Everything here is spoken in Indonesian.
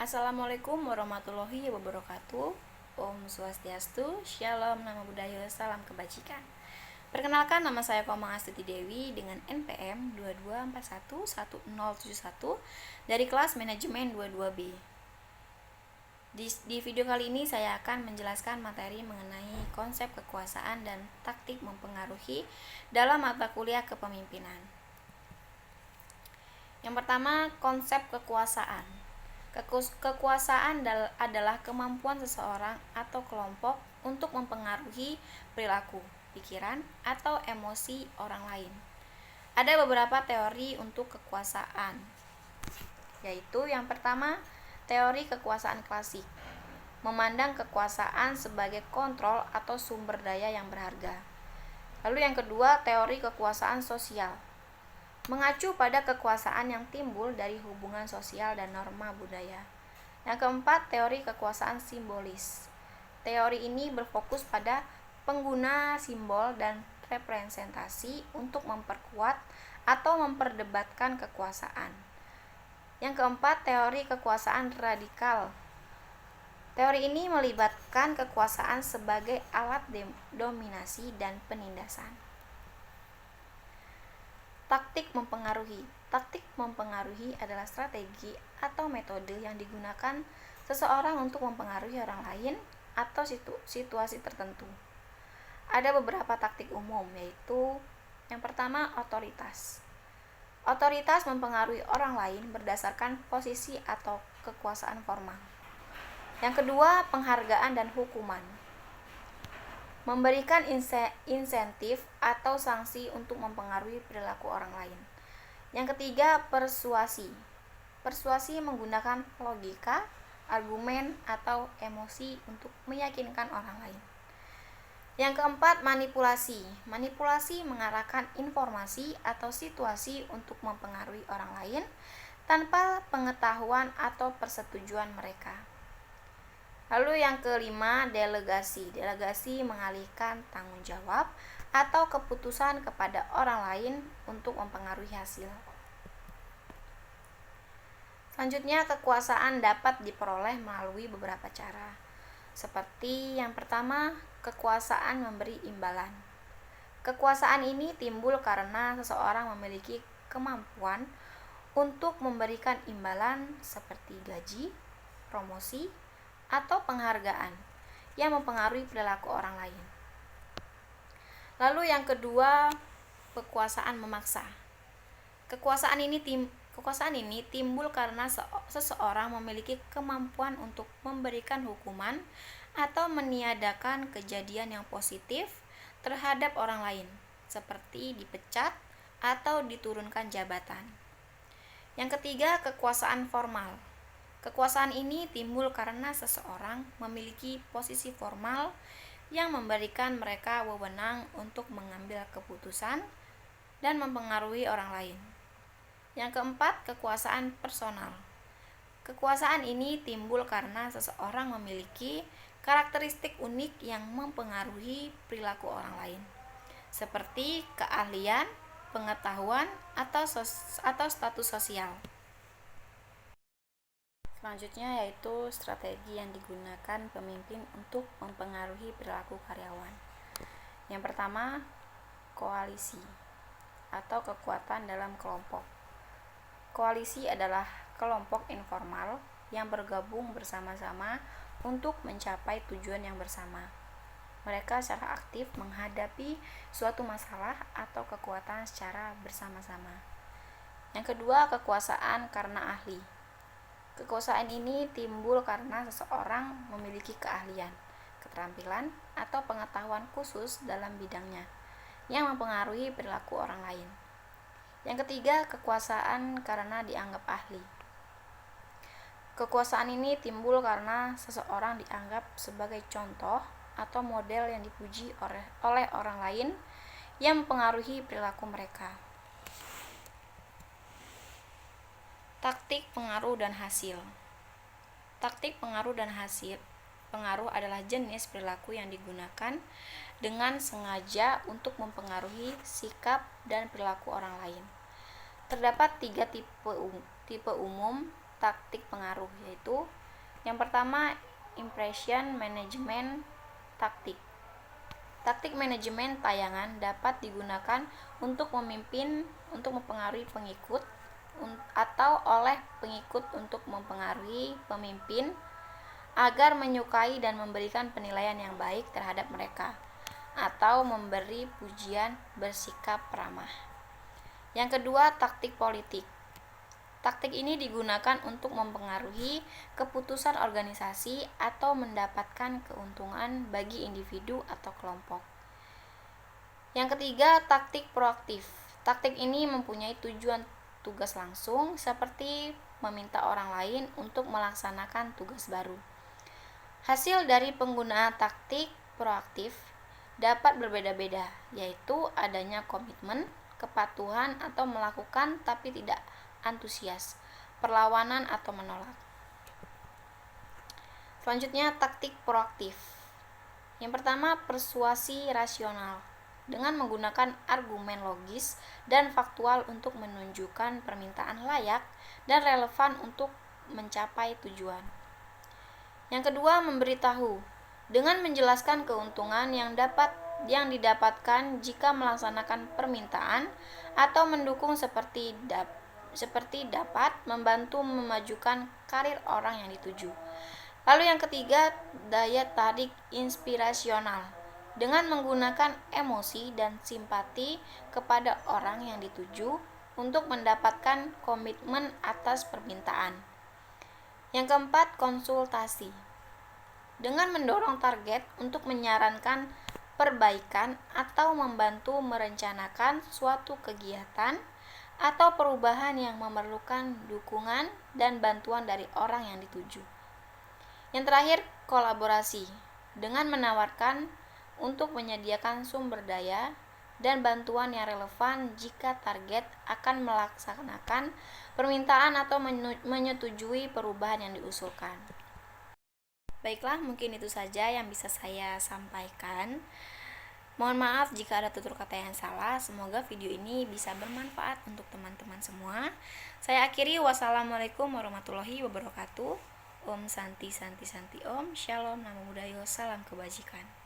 Assalamualaikum warahmatullahi wabarakatuh. Om Swastiastu, Shalom, Namo Buddhaya, Salam Kebajikan. Perkenalkan, nama saya Komang Astuti Dewi dengan NPM 22411071 dari kelas manajemen 22B. Di video kali ini saya akan menjelaskan materi mengenai konsep kekuasaan dan taktik mempengaruhi dalam mata kuliah kepemimpinan. Yang pertama, konsep kekuasaan. Kekuasaan adalah kemampuan seseorang atau kelompok untuk mempengaruhi perilaku, pikiran, atau emosi orang lain. Ada beberapa teori untuk kekuasaan, yaitu yang pertama, teori kekuasaan klasik, memandang kekuasaan sebagai kontrol atau sumber daya yang berharga. Lalu yang kedua, teori kekuasaan sosial, mengacu pada kekuasaan yang timbul dari hubungan sosial dan norma budaya. Yang keempat, teori kekuasaan simbolis. Teori ini berfokus pada pengguna simbol dan representasi untuk memperkuat atau memperdebatkan kekuasaan. Yang keempat, teori kekuasaan radikal. Teori ini melibatkan kekuasaan sebagai alat dominasi dan penindasan. Taktik mempengaruhi. Taktik mempengaruhi adalah strategi atau metode yang digunakan seseorang untuk mempengaruhi orang lain atau situasi tertentu. Ada beberapa taktik umum, yaitu yang pertama, otoritas. Otoritas mempengaruhi orang lain berdasarkan posisi atau kekuasaan formal. Yang kedua, penghargaan dan hukuman, memberikan insentif atau sanksi untuk mempengaruhi perilaku orang lain. Yang ketiga, persuasi. Persuasi menggunakan logika, argumen, atau emosi untuk meyakinkan orang lain. Yang keempat, manipulasi. Manipulasi mengarahkan informasi atau situasi untuk mempengaruhi orang lain tanpa pengetahuan atau persetujuan mereka. Lalu yang kelima, delegasi. Delegasi mengalihkan tanggung jawab atau keputusan kepada orang lain untuk mempengaruhi hasil. Selanjutnya, kekuasaan dapat diperoleh melalui beberapa cara. Seperti yang pertama, kekuasaan memberi imbalan. Kekuasaan ini timbul karena seseorang memiliki kemampuan untuk memberikan imbalan seperti gaji, promosi, atau penghargaan yang mempengaruhi perilaku orang lain. Lalu yang kedua, kekuasaan memaksa. Kekuasaan ini timbul karena seseorang memiliki kemampuan untuk memberikan hukuman atau meniadakan kejadian yang positif terhadap orang lain, seperti dipecat atau diturunkan jabatan. Yang ketiga, kekuasaan formal. Kekuasaan ini timbul karena seseorang memiliki posisi formal yang memberikan mereka wewenang untuk mengambil keputusan dan mempengaruhi orang lain. Yang keempat, kekuasaan personal. Kekuasaan ini timbul karena seseorang memiliki karakteristik unik yang mempengaruhi perilaku orang lain, seperti keahlian, pengetahuan, atau status sosial. Selanjutnya yaitu strategi yang digunakan pemimpin untuk mempengaruhi perilaku karyawan. Yang pertama, koalisi atau kekuatan dalam kelompok. Koalisi adalah kelompok informal yang bergabung bersama-sama untuk mencapai tujuan yang bersama. Mereka secara aktif menghadapi suatu masalah atau kekuatan secara bersama-sama. Yang kedua, kekuasaan karena ahli. Kekuasaan ini timbul karena seseorang memiliki keahlian, keterampilan, atau pengetahuan khusus dalam bidangnya yang mempengaruhi perilaku orang lain. Yang ketiga, kekuasaan karena dianggap ahli. Kekuasaan ini timbul karena seseorang dianggap sebagai contoh atau model yang dipuji oleh orang lain yang mempengaruhi perilaku mereka. Taktik pengaruh dan hasil. Taktik pengaruh dan hasil. Pengaruh adalah jenis perilaku yang digunakan dengan sengaja untuk mempengaruhi sikap dan perilaku orang lain. Terdapat 3 tipe umum, taktik pengaruh, yaitu yang pertama impression management taktik. Taktik manajemen tayangan dapat digunakan untuk mempengaruhi pengikut atau oleh pengikut untuk mempengaruhi pemimpin agar menyukai dan memberikan penilaian yang baik terhadap mereka, atau memberi pujian bersikap ramah. Yang kedua, taktik politik. Taktik ini digunakan untuk mempengaruhi keputusan organisasi atau mendapatkan keuntungan bagi individu atau kelompok. Yang ketiga, taktik proaktif. Taktik ini mempunyai tujuan tugas langsung seperti meminta orang lain untuk melaksanakan tugas baru. Hasil dari penggunaan taktik proaktif dapat berbeda-beda, yaitu adanya komitmen, kepatuhan atau melakukan tapi tidak antusias, perlawanan atau menolak. Selanjutnya, taktik proaktif. Yang pertama, persuasi rasional. Dengan menggunakan argumen logis dan faktual untuk menunjukkan permintaan layak dan relevan untuk mencapai tujuan. Yang kedua, memberitahu. Dengan menjelaskan keuntungan yang didapatkan jika melaksanakan permintaan atau mendukung seperti dapat membantu memajukan karir orang yang dituju. Lalu yang ketiga, daya tarik inspirasional. Dengan menggunakan emosi dan simpati kepada orang yang dituju untuk mendapatkan komitmen atas permintaan. Yang keempat, konsultasi. Dengan mendorong target untuk menyarankan perbaikan atau membantu merencanakan suatu kegiatan atau perubahan yang memerlukan dukungan dan bantuan dari orang yang dituju. Yang terakhir, kolaborasi. Dengan menawarkan untuk menyediakan sumber daya dan bantuan yang relevan jika target akan melaksanakan permintaan atau menyetujui perubahan yang diusulkan. Baiklah, mungkin itu saja yang bisa saya sampaikan. Mohon maaf jika ada tutur kata yang salah. Semoga video ini bisa bermanfaat untuk teman-teman semua. Saya akhiri, wassalamualaikum warahmatullahi wabarakatuh. Om Santi Santi Santi Om. Shalom, Namo Buddhaya, salam kebajikan.